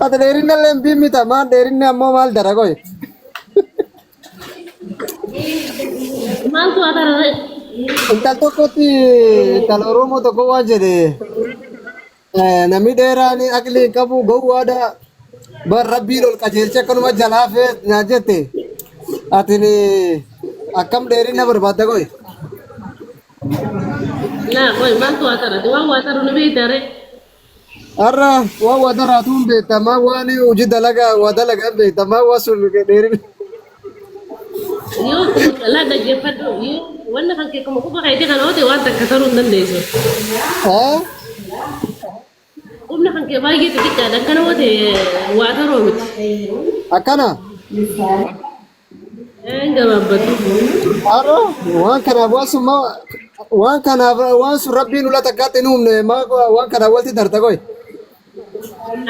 Ata dheerinna illee hin bimmita maan dheerinni ammoo maal dara qoy. Maaltu atarare? Intal tokkotti intala Oromoo tokko waan jedhe namni dheeraan aqli hin qabu gowwaadha bar rabbiin ol qajeelche akkanuma jalaa fee naa jette atin akkam dheerinna barbaadda qoy. Nah, koi maaltu atarate? Waan ataru ni beekare? Arra waan wadaraatuun beektamaa waan hojii dalagaa waa dalagaa beektamaa waan sun dheerinna. Yoo la dhaggeeffadhu yoo wanna kan kee kuma kuba kaayite kan oote waan takka taruu hin dandeessu. Humna kan kee baay'ee xixiqqaadha akkana oote waa taruu miti. Akkana. Gabaabbatu. Arra waan kanaaf waan sun rabbiin ula takkaatti hin uumne waan kanaaf walitti darta qoy.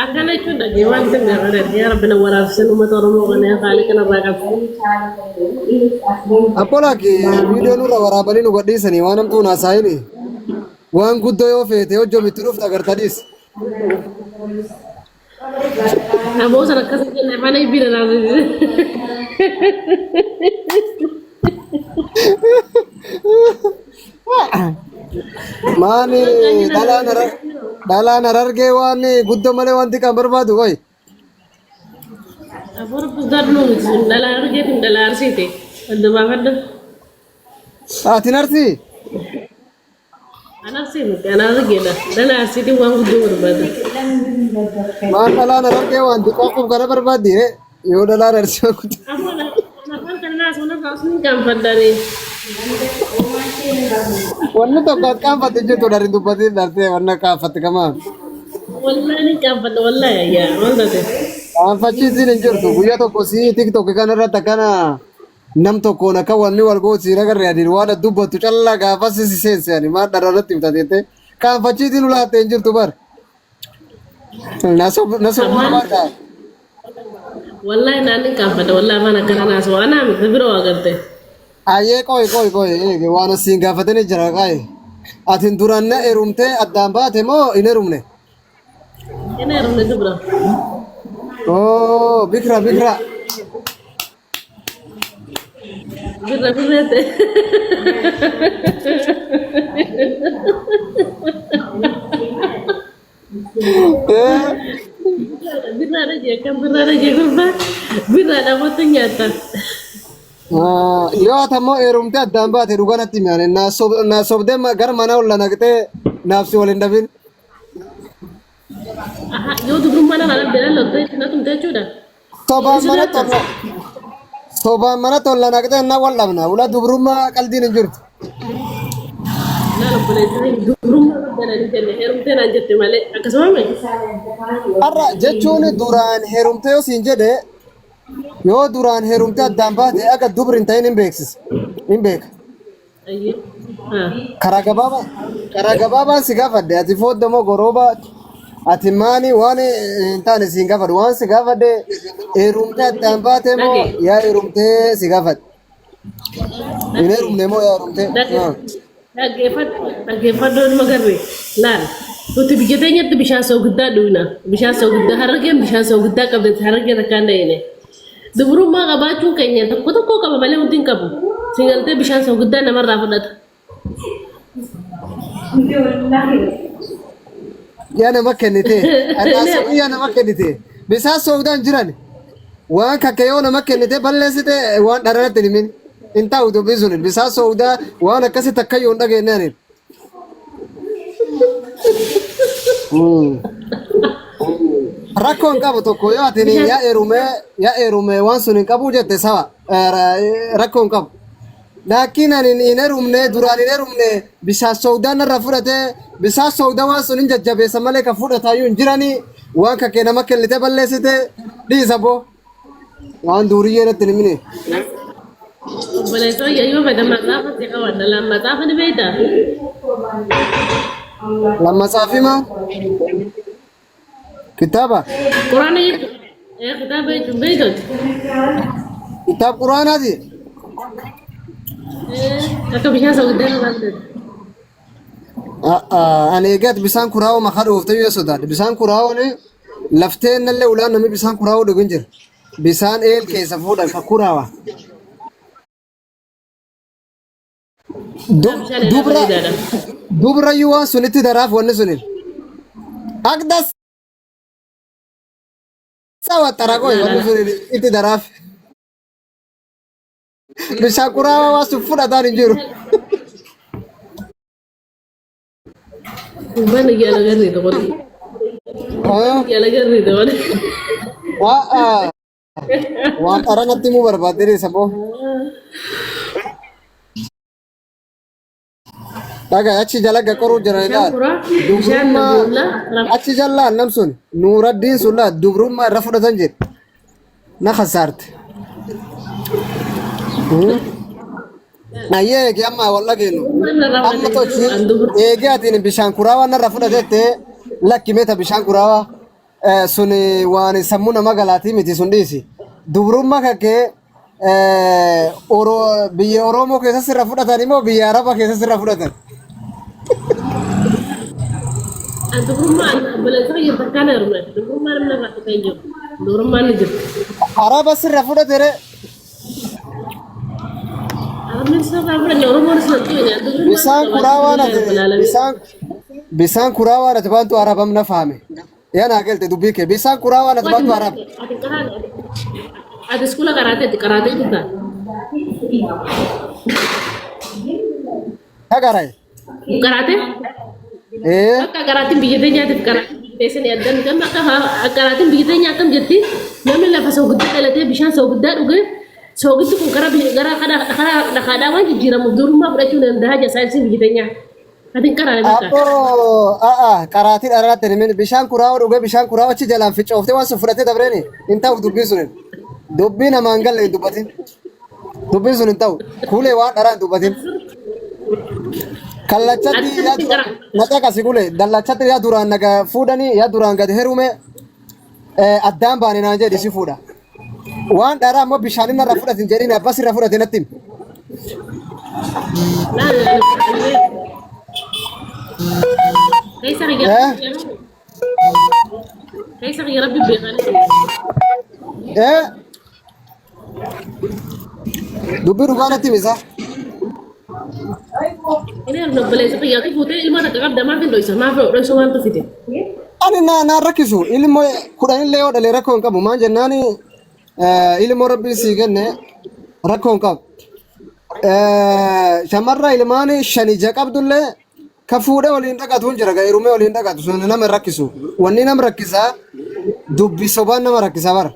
Akkana jechuun dhagee waan isin gaafadha yaa rabbi na waraabsan uummata Oromoo kana haali kanarraa qabu. Apolaki viidiyoo nurra waraabanii nu gadhiisanii waan hamtuu naasaayin waan guddoo yoo feete hojjomitti dhufta agartadhiis. Aboo sana akkasii jenne afaan ibbiidha naasise. Maani dhalaan arargee waan guddoo malee wanti kan barbaadu qoy. Aboo darnuu miti dhalaa argeetiin dhalaa arsiite adda baafadha. Ati narsii? Anarsi miti ana argeedha dhalaa arsiitiin waan guddoo barbaada. Maan dhalaan arargee wanti qoqqoof kana barbaaddi yoo dhalaan arsii waan guddoo. Aboo afaan kana naas mana kaasni gaanfadhanii. Wanni tokko qaanfatte jirtu dharin dubbatiin dhaltee wanna qaanfatte kamaa. Wallahi ni gaanfadha wallahi yaa waan taate. Qaanfachiisiin hin jirtu guyyaa tokko si tiktok kana irratti akkana nam tokkoon akka wanni wal goosiin agarree adiin waan dubbattu callaa gaafa si seense ani maan dhararratti himtateette qaanfachiisiin ulaattee hin jirtu bar. Nasobaa Wallahi naanni gaanfadha wallahi afaan akkana naas waan miti biroo agarte. Ayyee qoy waan asiin gaafatanii jira qaye. Atin duraan na heerumtee addaan baate moo hin heerumne? Hin heerumne dubra. Oo bikra. Birra birreete. Birraadha jee kan birraadha jee gurbaa birraadha mootu nyaata. Yoo atammoo heerumtee addaan baate dhuganatti mi'aane naasobdee gara mana ol naqxee naafsi wal hin dhabin. Yoo dubrummaa nama dhala loltee itti natumte jechuudha. Sobaan mana tolla naqxee na wal dhabna ula dubrummaa qaldiin hin jirtu. Laala buleessanii dubrummaa qabdananii jenne heerumtee naan jette malee akkasuma mee. Har'a jechuun duraan heerumtee yoo siin jedhe yoo duraan heerumtee addaan baate akka dubri hin ta'in hin beeka. Karaa gabaabaan si gaafadde ati foodda moo gorooba ati maani waan hin taane siin gaafadde waan si gaafadde heerumtee addaan baate moo yaa heerumtee si gaafadde. Hin heerumne moo yaa heerumtee. Dhaggeeffaddoon magarree laal nuti biyya teenyatti bishaan soogiddaa dhugna bishaan soogiddaa harargeen bishaan soogiddaa qabdatti harargee takkaan dha'ine. Dubrummaa qabaachuun keenya tokko tokko qaba malee hundi hin qabu. Singaltee bishaan soogiddaa namarraa fudhata. Yaa nama kennite. Yaa nama kennite. Bishaan soogiddaa hin jiran. Waan kakka yoo nama kennite balleessite waan dhararratti himin. Hin taa'u dubbii sun bishaan soogiddaa waan akkasii takka yoo hin dhageenyaan. Rakkoon qabu tokko yoo ati yaa heerume waan sun hin qabu jette sawa rakkoon qabu. Laakiin ani hin heerumne duraan hin heerumne bishaan soogiddaa narraa fudhatee bishaan soogiddaa waan sun hin jajjabeessa malee kan fudhataayyuu hin jiranii waan kakkee nama kennite balleessite dhiisa boo waan duuriyyee natti hin himine. Obboleessoo yoo fedha maxaafa si qabanna lammaxaafa ni beektaa? Lammaxaafi maa? Kitaaba? Quraana jechuudha. Kitaaba jechuun beektooti. Kitaaba quraanaati? Akka bishaan soogiddaa irraa fudhate. Ani eegat bishaan kuraawoo makaa dhoofte yoo sodaadhe bishaan kuraawoon لفتين اللي ولا نمي بسان كراو دغنجر بسان إيل كيس فودا كراوا دبرة دبرة يوا سنتي دراف ونسونين أقدس سوا تراكوي ونسونين إتي دراف بسان كراوا واسفودا دارين جيرو Bana yala garri da wani. Yala garri da wani. Waan aranatti mu barbaadde sabo. Daga achi jala gaqoru jira ila. Dubrumma achi jala namsun Nuruddin sulla dubrumma rafudatan jir. Na khasart. Aye ki amma walla genu. Amma to chi ege atin bishan kurawa na rafudate lakki meta bishan kurawa suni waan sammuna magalati miti sundisi. Dubrumma kake biyya Oromoo keessa sirra fudhatan immoo biyya Arabaa keessa sirra fudhatan. Dubrummaan balasa yadda kana rumna. Dubrummaan mana bakka kan jiru. Dubrummaan ni jiru. Araba sirra fudhatere. Arabni sirra fudhatan Oromoon sirra fudhatan. Bisaan kuraawaa nati baantu Arabam na fahame. Yana galte dubbii kee bisaan kuraawaa nati baantu Arab. Ada sekolah karate itu kan? Hagarai. Karate? Maka karate bijitannya ada karate. Biasanya ada kan maka karate bijitannya akan jadi. Namun lepas sogda kalau bisa sogda juga. Sogda itu pun gara kada wajib jira mubdur rumah berarti udah aja saya sih bijitannya. Ada karate maka. Karate arah terima bisaan kurawa juga bisaan kurawa aja jalan fit of tewas sufrate dabreni. Inta udah bisunin. Dubbiin namaan galle dubbatin. Dubbiin sun hin ta'u. Kuulee waan dharaan dubbatin. Kallachatti yaa duraan naqa qasi kuulee dallachatti yaa duraan naga fuudhanii yaa duraan gad herume addaan baane naan jedhi si fuudha. Waan dharaa ammoo bishaanin irra fudhatin jedhin abbas irra fudhatin natti himi. Kaisa ya Rabbi beekani. Dubbi dhugaanatti misa. Ini harus balesa ya ki foto ilmu nak kabda ma fin doisa ma doisa wan to fite. Ani na rakkisu ilmo kudhan illee yoo dhalee rakkoo hin qabu maan jennaani ilmo rabbiin sii kenne rakkoo hin qabu. Shamarra ilmaani shani ja qabdullee ka fuudhee waliin dhaqatu hin jira gaa'irumee waliin dhaqatu sun nama hin rakkisu. Wanni nama rakkisaa dubbi sobaan nama rakkisaa bara.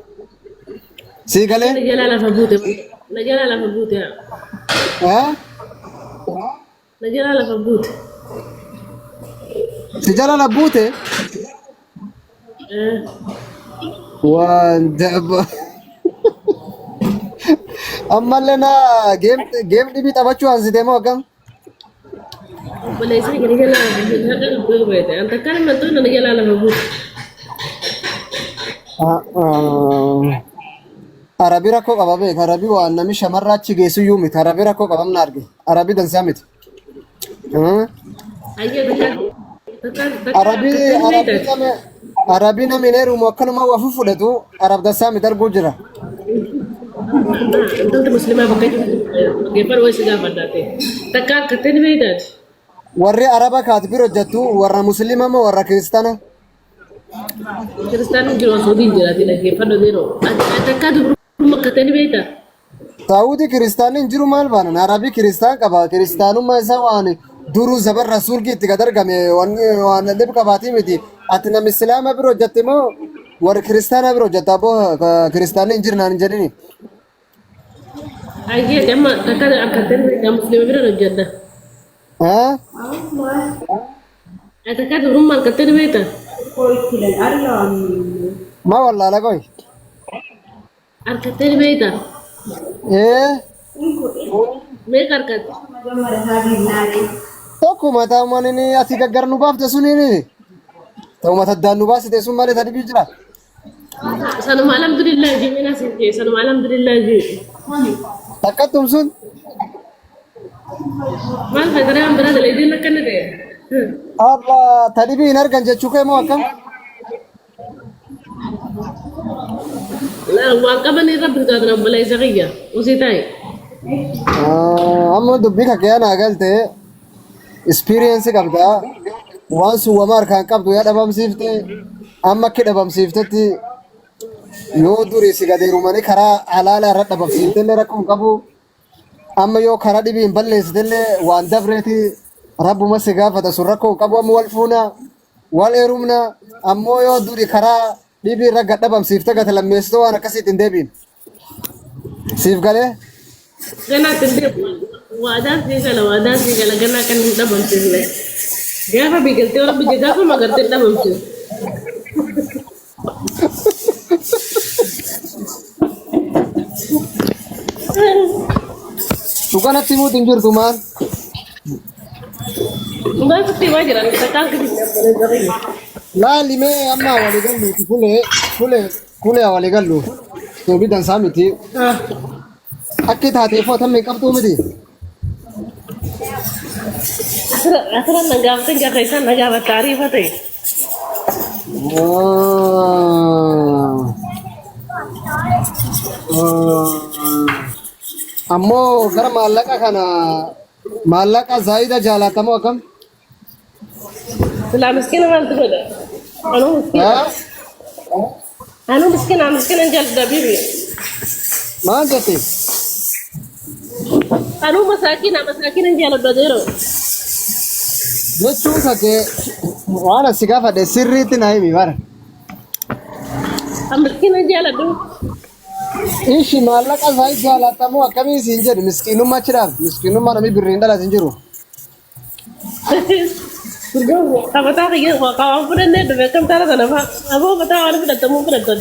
Sii galee? Najala lafa buute. Najala lafa buute. Si jala la buute? Waan daba. Ammallee na geem dhibii taphachuu ansitee moo akkam? Balesa gini jala lafa buute. Anta kana mantoon najala lafa buute. Arabi rakkoo qaba beek arabi waan nami shamarraa achi geessu iyyuu miti arabi rakkoo qabamna arge arabi dansaa miti. Arabi namni heerumu akkanuma wafu fudhatu arab dansaa miti arguu jira. Intalli muslimaa bakka jirtu geeffar waysi gaafadhaate takka harkattee ni beektaati. Warri araba kaatibir hojjettu warra muslima moo warra kiristaana? Kiristaanni jiru osoo jiraati dhaggeeffadhu yeroo takka dubru makkatee ni beektaa. Saawuti kiristaanni jiru maal baanan arabi kiristaan qaba kiristaanummaa isaa waan duruu zabar rasuulki itti gad argame waan dhib qabaatii miti ati nam islaama bira hojjette moo warri kiristaana bira hojjetta aboo kiristaanni hin jirnaan hin jedhini. Ayyee amma takka harkattee ni beektaa muslima bira hojjetta. Takka dubrummaa harkattee ni beektaa. Ma wallaala koy. Harkattee ni beektaa. Meeqa harkatte? Tokko mataa manini ati gaggar nu baafte suniini. Ta'u mata addaan nu baasite sun malee tadi jira. Sanuma alhamdulillah jimina sinjee sanuma alhamdulillah jee. Takkattum sun. Maal fayyadamee an biraa dalee diin akkanni ta'e. Arra tadi hin argan jechuu kee moo akkam? لا وقبني ربي قادر ولا يزغيا وزيتاي amma dubbii kake ana galte experience qabda waan sun wamaar kan qabdu yaa dhabamsiifte amma akka dhabamsiiftetti yoo durii si gadeerumanii karaa halaala irra dhabamsiiftellee rakkoon qabu amma yoo karaa dhibii hin balleessitellee waan dabreeti rabbuma si gaafata sun rakkoon qabu amma wal fuuna wal eerumna ammoo yoo durii karaa dhibii irra gad dhabamsiifte gata lammeessitoo waan akkasiitti hin deebiin siif galee gana tende wadaa sih kalau gana kan kita bangkit le gana bikin orang bijaga pun magar tidak bangkit Bukan hati mu tinjur tuman. Mbak seperti wajar, kita kan kita boleh cari. La lime amma waligan lu kule waligan lu. To bidan samiti. Akit hati foto make up tu mesti. Asal nagam tu jaga isan nagam tarif hati. Ammo gara mallaka kana mallaka zaida jalatamu akam. Selam miskin amal tu ada. Anu miskin anjal dabibi. Mana jati? Anu masakin anjal dadero. Jechuun sake waan asi gaafadhe sirriitti na himi bara. Miskin anjal adu. Ishi maallaqa isaa jaalatamu akkamii siin jedhu miskiinummaa achiidhaaf miskiinummaa namni birriin dhalate hin jiru. Apa tahu ya, kalau pun ada dua kam tahu kan apa? Apa tahu orang pun temu pun ada.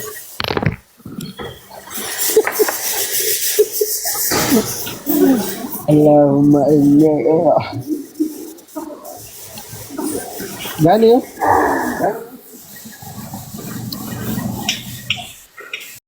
Allahumma inni Gani ya?